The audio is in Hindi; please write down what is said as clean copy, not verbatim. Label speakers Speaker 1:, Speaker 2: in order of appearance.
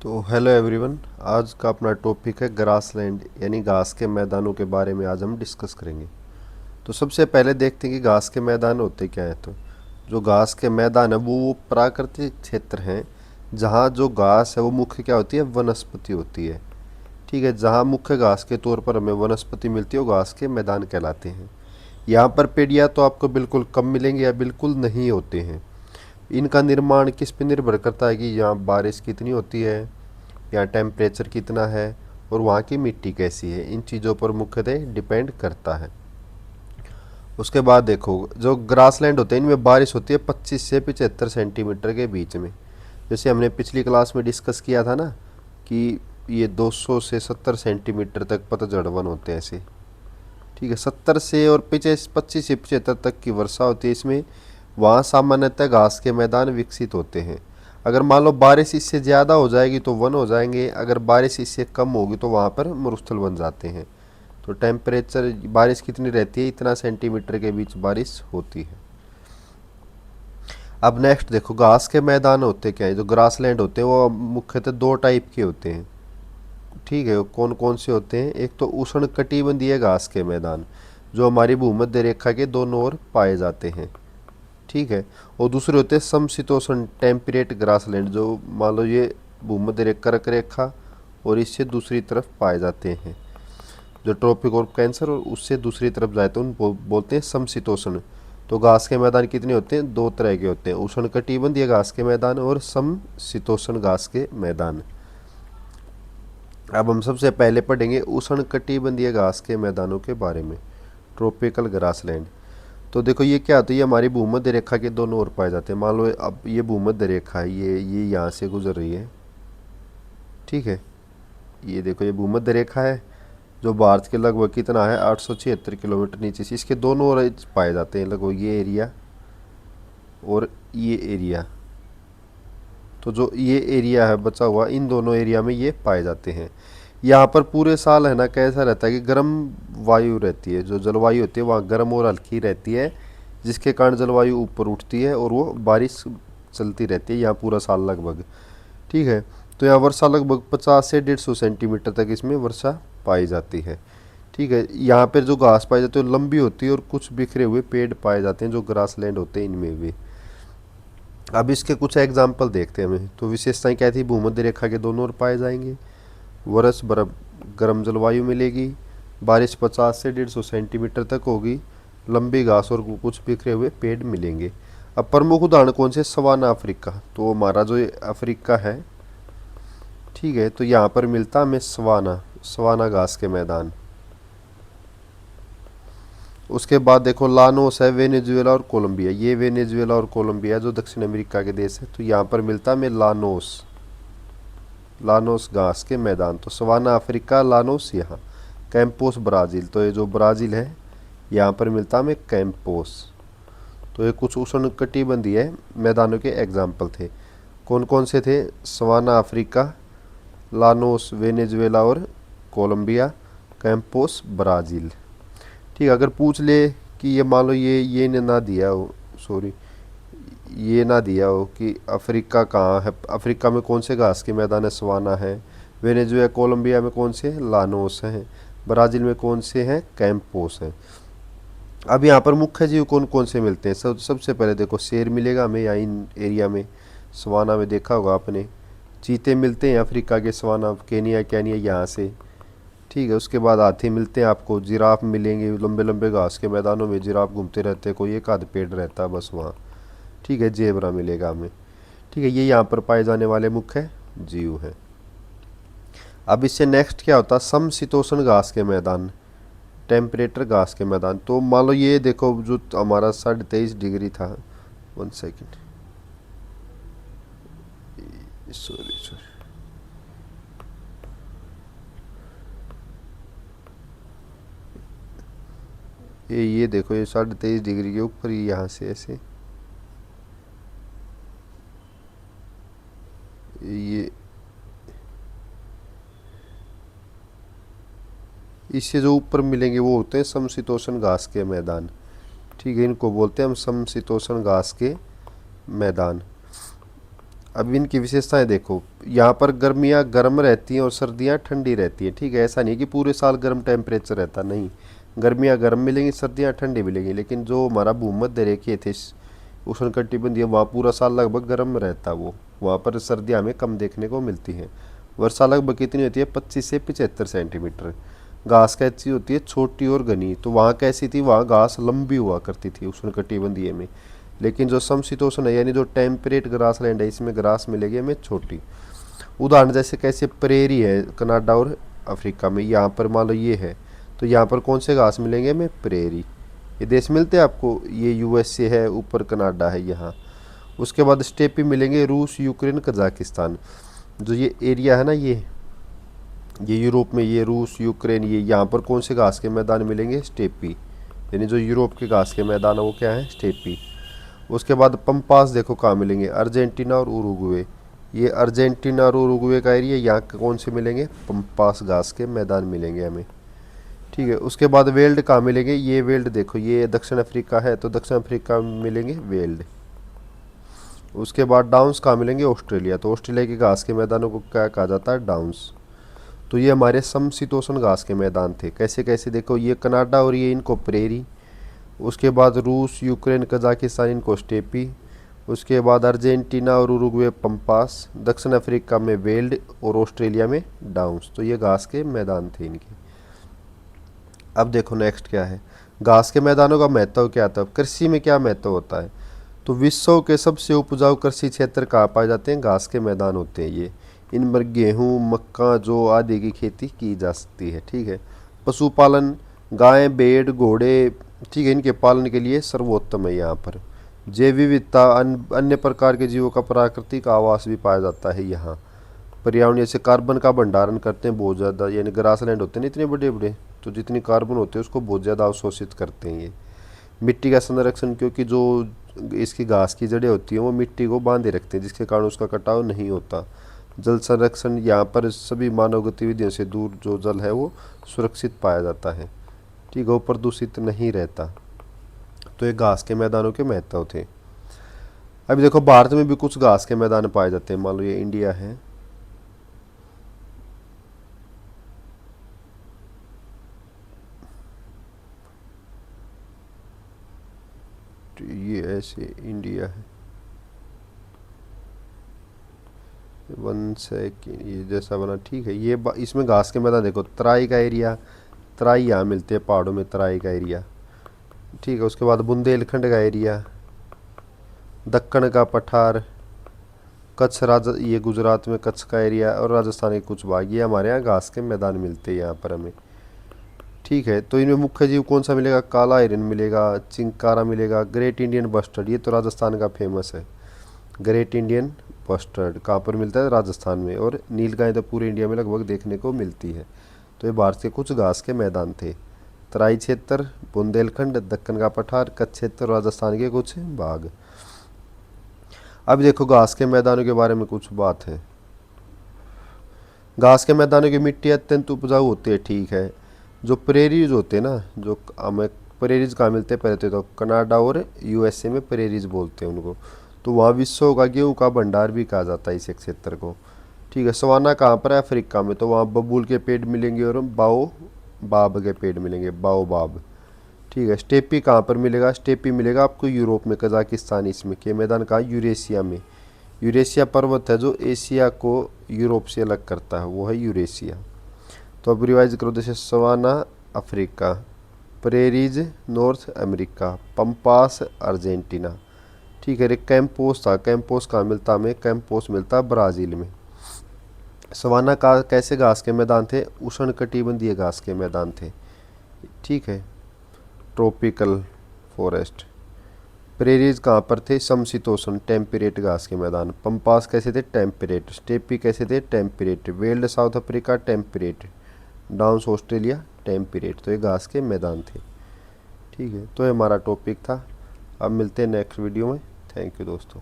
Speaker 1: तो हेलो एवरीवन। आज का अपना टॉपिक है ग्रासलैंड यानी घास के मैदानों के बारे में आज हम डिस्कस करेंगे। तो सबसे पहले देखते हैं कि घास के मैदान होते क्या हैं। तो जो घास के मैदान है वो प्राकृतिक क्षेत्र हैं जहाँ जो घास है वो मुख्य क्या होती है, वनस्पति होती है। ठीक है, जहाँ मुख्य घास के तौर पर हमें वनस्पति मिलती है वो घास के मैदान कहलाते हैं। यहाँ पर पेड़ या तो आपको बिल्कुल कम मिलेंगे या बिल्कुल नहीं होते हैं। इनका निर्माण किस पे निर्भर करता है कि यहाँ बारिश कितनी होती है, यहाँ टेम्परेचर कितना है और वहाँ की मिट्टी कैसी है। इन चीज़ों पर मुख्यतः डिपेंड करता है। उसके बाद देखो, जो ग्रासलैंड होते हैं इनमें बारिश होती है 25 से 75 सेंटीमीटर के बीच में। जैसे हमने पिछली क्लास में डिस्कस किया था ना कि ये 200 से 70 सेंटीमीटर तक पतझड़ वन होते हैं ऐसे। ठीक है, 70 से और 25 से 75 तक की वर्षा होती है इसमें। वहाँ सामान्यतः घास के मैदान विकसित होते हैं। अगर मान लो बारिश इससे ज़्यादा हो जाएगी तो वन हो जाएंगे, अगर बारिश इससे कम होगी तो वहाँ पर मरुस्थल बन जाते हैं। तो टेम्परेचर बारिश कितनी रहती है, इतना सेंटीमीटर के बीच बारिश होती है। अब नेक्स्ट देखो, घास के मैदान होते क्या है। जो ग्रासलैंड होते हैं वो मुख्यतः दो टाइप के होते हैं। ठीक है, कौन कौन से होते हैं। एक तो उष्ण कटिबंधीय घास के मैदान जो हमारी भूमध्य रेखा के दोनों ओर पाए जाते हैं। ठीक है, और दूसरे होते हैं समशीतोष्ण टेम्परेट ग्रासलैंड जो मान लो ये भूमध्य कर्क रेखा और इससे दूसरी तरफ पाए जाते हैं। जो ट्रॉपिक ऑफ कैंसर और उससे दूसरी तरफ जाते हैं उन बोलते हैं समशीतोष्ण। तो घास के मैदान कितने होते हैं, दो तरह के होते हैं, उष्ण कटिबंधीय घास के मैदान और समशीतोष्ण घास के मैदान। अब हम सबसे पहले पढ़ेंगे उष्ण कटिबंधीय घास के मैदानों के बारे में, ट्रॉपिकल ग्रासलैंड। तो देखो ये क्या होता है, ये हमारी भूमध्य रेखा के दोनों ओर पाए जाते हैं। मान लो अब ये भूमध्य रेखा है, ये यहाँ से गुजर रही है। ठीक है, ये देखो ये भूमध्य रेखा है जो भारत के लगभग कितना है 876 किलोमीटर नीचे से इसके दोनों ओर पाए जाते हैं, लगभग ये एरिया और ये एरिया। तो जो ये एरिया है बचा हुआ, इन दोनों एरिया में ये पाए जाते हैं। यहाँ पर पूरे साल है ना कैसा रहता है कि गर्म वायु रहती है। जो जलवायु होती है वहाँ गर्म और हल्की रहती है, जिसके कारण जलवायु ऊपर उठती है और वो बारिश चलती रहती है यहाँ पूरा साल लगभग। ठीक है, तो यहाँ वर्षा लगभग 50 से 150 सेंटीमीटर तक इसमें वर्षा पाई जाती है। ठीक है, यहाँ पर जो घास पाई जाती है वो लंबी होती है और कुछ बिखरे हुए पेड़ पाए जाते हैं जो ग्रासलैंड होते हैं इनमें भी। अब इसके कुछ एग्जाम्पल देखते हैं हमें। तो विशेषताएं क्या थी, भूमध्य रेखा के दोनों ओर पाए जाएंगे, वर्ष बर्फ गर्म जलवायु मिलेगी, बारिश 50 से 150 सेंटीमीटर तक होगी, लंबी घास और कुछ बिखरे हुए पेड़ मिलेंगे। अब प्रमुख उदाहरण कौन से, सवाना अफ्रीका। तो हमारा जो अफ्रीका है, ठीक है, तो यहाँ पर मिलता हमें सवाना सवाना घास के मैदान। उसके बाद देखो लानोस है, वेनेजुएला और कोलंबिया। ये वेनेजुएला और कोलंबिया जो दक्षिण अमेरिका के देश है, तो यहाँ पर मिलता हमें लानोस लानोस घास के मैदान। तो सवाना अफ्रीका, लानोस यहाँ। कैंपोस ब्राज़ील, तो ये जो ब्राज़ील है यहाँ पर मिलता हमें कैंपोस। तो ये कुछ उष्ण कटिबंधीय मैदानों के एग्जाम्पल थे। कौन कौन से थे, सवाना अफ्रीका, लानोस वेनेजुएला और कोलंबिया, कैंपोस ब्राज़ील। ठीक, अगर पूछ ले कि ये मान लो ये ने ना दिया हो, सॉरी ये ना दिया हो कि अफ्रीका कहाँ है, अफ्रीका में कौन से घास के मैदान है, सवाना है, वेनेजुएला कोलंबिया में कौन से लानोस हैं, ब्राज़ील में कौन से हैं, कैंपोस हैं। अब यहाँ पर मुख्य जीव कौन कौन से मिलते हैं। सबसे पहले देखो शेर मिलेगा हमें यहाँ इन एरिया में, सवाना में देखा होगा आपने। चीते मिलते हैं अफ्रीका के सवाना, केनिया केनिया यहाँ से। ठीक है, उसके बाद हाथी मिलते हैं आपको, जिराफ मिलेंगे, लंबे लंबे घास के मैदानों में जिराफ घूमते रहते हैं, कोई एक आध पेड़ रहता है बस वहाँ। ठीक है, जेबरा मिलेगा हमें। ठीक है, ये यहाँ पर पाए जाने वाले मुख्य जीव हैं। अब इससे नेक्स्ट क्या होता है, समशीतोष्ण घास के मैदान, टेम्परेचर घास के मैदान। तो मान लो ये देखो जो हमारा 23.5 डिग्री था, 1 सेकेंड, सॉरी सॉरी, ये देखो ये 23.5 डिग्री के ऊपर ही यहाँ से ऐसे ये इससे जो ऊपर मिलेंगे वो होते हैं समशीतोष्ण घास के मैदान। ठीक है, इनको बोलते हैं हम समशीतोष्ण घास के मैदान। अब इनकी विशेषताएं देखो, यहाँ पर गर्मियाँ गर्म रहती हैं और सर्दियाँ ठंडी रहती हैं। ठीक है, ऐसा नहीं कि पूरे साल गर्म टेम्परेचर रहता, नहीं, गर्मियाँ गर्म मिलेंगी, सर्दियाँ ठंडी मिलेंगी। लेकिन जो हमारा भूमध्य रेखीय थे उष्णकटिबंधीय, वहाँ पूरा साल लगभग गर्म रहता वो, वहाँ पर सर्दियाँ हमें कम देखने को मिलती हैं। वर्षा लगभग कितनी होती है, 25 से 75 सेंटीमीटर। घास कैसी होती है, छोटी और घनी। तो वहाँ कैसी थी, वहाँ घास लंबी हुआ करती थी उष्णकटिबंधीय में। लेकिन जो समशीतोष्ण है यानी जो टेम्परेट ग्रास लैंड है, इसमें ग्रास मिलेगी हमें छोटी। उदाहरण जैसे कैसे प्रेरी है कनाडा और अफ्रीका में, यहाँ पर मान लो ये है, तो यहाँ पर कौन से घास मिलेंगे हमें, प्रेरी। ये देश मिलते हैं आपको, ये यूएसए है, ऊपर कनाडा है यहाँ। उसके बाद स्टेपी मिलेंगे रूस, यूक्रेन, कजाकिस्तान। जो ये एरिया है ना, ये यूरोप में, ये रूस, यूक्रेन, ये यहाँ पर कौन से घास के मैदान मिलेंगे, स्टेपी। यानी जो यूरोप के घास के मैदान है वो क्या है, स्टेपी। उसके बाद पंपास देखो कहाँ मिलेंगे, अर्जेंटीना और उरुग्वे। ये अर्जेंटीना और उरुग्वे का एरिया, यहाँ के कौन से मिलेंगे, पंपास घास के मैदान मिलेंगे हमें। ठीक है, उसके बाद वेल्ड कहाँ मिलेंगे, ये वेल्ड देखो, ये दक्षिण अफ्रीका है तो दक्षिण अफ्रीका में मिलेंगे वेल्ड। उसके बाद डाउन्स कहाँ मिलेंगे, ऑस्ट्रेलिया। तो ऑस्ट्रेलिया के घास के मैदानों को क्या कहा जाता है, डाउन्स। तो ये हमारे समशीतोष्ण घास के मैदान थे। कैसे कैसे देखो, ये कनाडा और ये इनको प्रेरी। उसके बाद रूस, यूक्रेन, कजाकिस्तान इनको स्टेपी। उसके बाद अर्जेंटीना और उरुग्वे पंपास, दक्षिण अफ्रीका में वेल्ड और ऑस्ट्रेलिया में डाउन्स। तो ये घास के मैदान थे इनके। अब देखो नेक्स्ट क्या है, घास के मैदानों का महत्व क्या था, कृषि में क्या महत्व होता है। तो विश्व के सबसे उपजाऊ कृषि क्षेत्र कहाँ पाए जाते हैं, घास के मैदान होते हैं ये। इनमें गेहूँ, मक्का, जौ आदि की खेती की जा सकती है। ठीक है, पशुपालन, गाय, भेड़, घोड़े, ठीक है, इनके पालन के लिए सर्वोत्तम है यहाँ पर। जैव विविधता, अन्य प्रकार के जीवों का प्राकृतिक आवास भी पाया जाता है यहाँ। पर्यावरण जैसे कार्बन का भंडारण करते हैं बहुत ज़्यादा, यानी ग्रासलैंड होते हैं ना इतने बड़े बड़े, तो जितनी कार्बन होते हैं उसको बहुत ज़्यादा अवशोषित करते हैं ये। मिट्टी का संरक्षण, क्योंकि जो इसकी घास की जड़ें होती हैं वो मिट्टी को बांधे रखते हैं, जिसके कारण उसका कटाव नहीं होता। जल संरक्षण, यहाँ पर सभी मानव गतिविधियों से दूर जो जल है वो सुरक्षित पाया जाता है। ठीक है, वो प्रदूषित नहीं रहता। तो ये घास के मैदानों के महत्व थे। अभी देखो भारत में भी कुछ घास के मैदान पाए जाते हैं। मान लो ये इंडिया है, तो ये ऐसे इंडिया है, 1 सेकेंड, ये जैसा बना। ठीक है, ये इसमें घास के मैदान देखो, तराई का एरिया, तराई यहाँ मिलते हैं पहाड़ों में, तराई का एरिया। ठीक है, उसके बाद बुंदेलखंड का एरिया, दक्कन का पठार, कच्छ ये गुजरात में कच्छ का एरिया, और राजस्थान के कुछ भाग, ये हमारे यहाँ घास के मैदान मिलते हैं यहाँ पर हमें। ठीक है, तो इनमें मुख्य जीव कौन सा मिलेगा, काला हिरन मिलेगा, चिंकारा मिलेगा, ग्रेट इंडियन बस्टर्ड, ये तो राजस्थान का फेमस है। ग्रेट इंडियन बस्टर्ड कहाँ पर मिलता है, राजस्थान में। और नीलगाय तो पूरे इंडिया में लगभग देखने को मिलती है। तो ये भारत के कुछ घास के मैदान थे, तराई क्षेत्र, बुंदेलखंड, दक्कन का पठार, कच्छ क्षेत्र, राजस्थान के कुछ भाग। अब देखो घास के मैदानों के बारे में कुछ बात है। घास के मैदानों की मिट्टी अत्यंत उपजाऊ होती है। ठीक है, जो प्रेरीज होते हैं ना, जो हमें प्रेरीज कहाँ मिलते हैं, पहले तो कनाडा और यूएसए में प्रेरीज बोलते हैं उनको। तो वहाँ विश्व का गेहूँ का भंडार भी कहा जाता है इस क्षेत्र को। ठीक है, सवाना कहाँ पर है, अफ्रीका में। तो वहाँ बबूल के पेड़ मिलेंगे और बाब के पेड़ मिलेंगे, बाब। ठीक है, स्टेपी कहाँ पर मिलेगा, स्टेपी मिलेगा आपको यूरोप में, कजाकिस्तान इसमें के मैदान कहाँ, यूरेशिया में। यूरेशिया पर्वत है जो एशिया को यूरोप से अलग करता है, वो है यूरेशिया। तो अब रिवाइज करो, जैसे savanna Africa, prairies North America, pampas Argentina. ठीक है, एक कैंपोस था, कैंपोस कहाँ मिलता हमें, कैंपोस मिलता ब्राज़ील में। सवाना का कैसे घास के मैदान थे, उष्णकटिबंधीय घास के मैदान थे। ठीक है, ट्रॉपिकल फॉरेस्ट। प्रेरीज कहाँ पर थे, समशीतोष्ण टेम्परेट घास के मैदान। पंपास कैसे थे, टेम्परेट। स्टेपी कैसे थे, temperate. Weld south Africa, temperate. Downs Australia, temperate. तो ये घास के मैदान थे। ठीक है, तो ये हमारा टॉपिक था। अब मिलते हैं नेक्स्ट वीडियो में। थैंक यू दोस्तों।